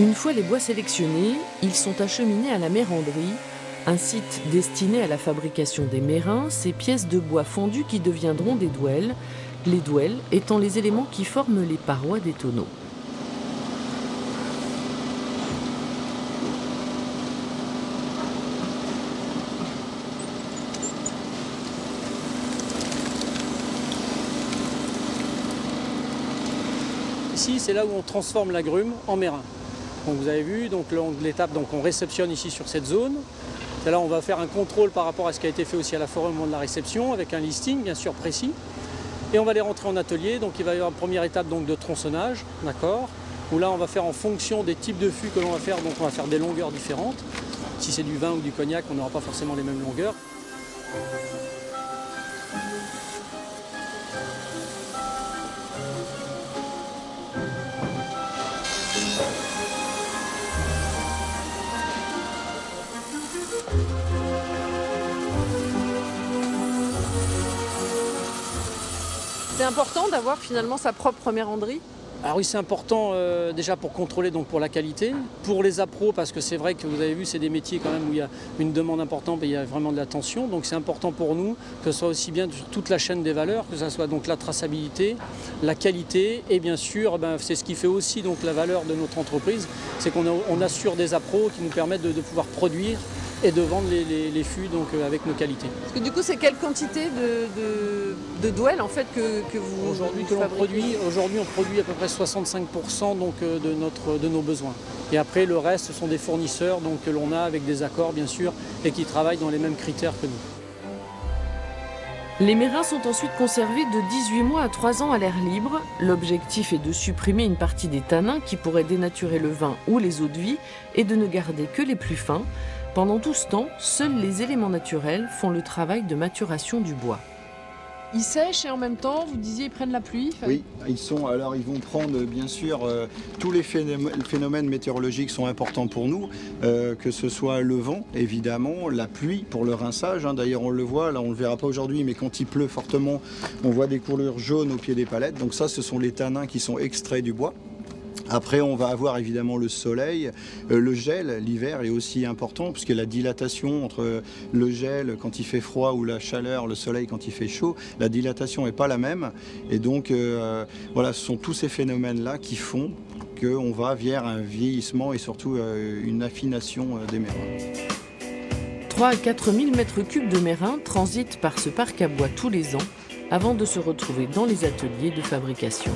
Une fois les bois sélectionnés, ils sont acheminés à la méranderie, un site destiné à la fabrication des mérins, ces pièces de bois fondues qui deviendront des douelles, les douelles étant les éléments qui forment les parois des tonneaux. Ici, c'est là où on transforme l'agrume en mérin. Donc vous avez vu, donc l'étape, donc on réceptionne ici sur cette zone. Là, on va faire un contrôle par rapport à ce qui a été fait aussi à la forêt au moment de la réception, avec un listing bien sûr précis. Et on va les rentrer en atelier. Donc il va y avoir une première étape donc, de tronçonnage, d'accord, où là on va faire en fonction des types de fûts que l'on va faire. Donc on va faire des longueurs différentes. Si c'est du vin ou du cognac, on n'aura pas forcément les mêmes longueurs. C'est important d'avoir finalement sa propre méranderie. Alors oui, c'est important déjà pour contrôler, donc pour la qualité, pour les appros, parce que c'est vrai que vous avez vu, c'est des métiers quand même où il y a une demande importante et il y a vraiment de la tension. Donc c'est important pour nous que ce soit aussi bien sur toute la chaîne des valeurs, que ce soit donc la traçabilité, la qualité et bien sûr, c'est ce qui fait aussi donc la valeur de notre entreprise, c'est qu'on assure des appros qui nous permettent de pouvoir produire et de vendre les fûts donc, avec nos qualités. Parce que du coup, c'est quelle quantité de douelles en fait que vous Aujourd'hui, fabriquez ? on produit à peu près 65% donc, de nos besoins. Et après, le reste, ce sont des fournisseurs donc, que l'on a avec des accords, bien sûr, et qui travaillent dans les mêmes critères que nous. Les mérins sont ensuite conservés de 18 mois à 3 ans à l'air libre. L'objectif est de supprimer une partie des tanins qui pourraient dénaturer le vin ou les eaux de vie et de ne garder que les plus fins. Pendant tout ce temps, seuls les éléments naturels font le travail de maturation du bois. Ils sèchent et en même temps, vous disiez, ils prennent la pluie. Oui, ils vont prendre bien sûr tous les phénomènes météorologiques sont importants pour nous, que ce soit le vent évidemment, la pluie pour le rinçage. D'ailleurs on le voit, là on ne le verra pas aujourd'hui, mais quand il pleut fortement, on voit des couleurs jaunes au pied des palettes. Donc ça, ce sont les tanins qui sont extraits du bois. Après, on va avoir évidemment le soleil, le gel, l'hiver est aussi important puisque la dilatation entre le gel quand il fait froid ou la chaleur, le soleil quand il fait chaud, la dilatation n'est pas la même. Et donc, voilà, ce sont tous ces phénomènes-là qui font qu'on va vers un vieillissement et surtout une affination des mérins. 3 à 4 000 m3 de mérins transitent par ce parc à bois tous les ans avant de se retrouver dans les ateliers de fabrication.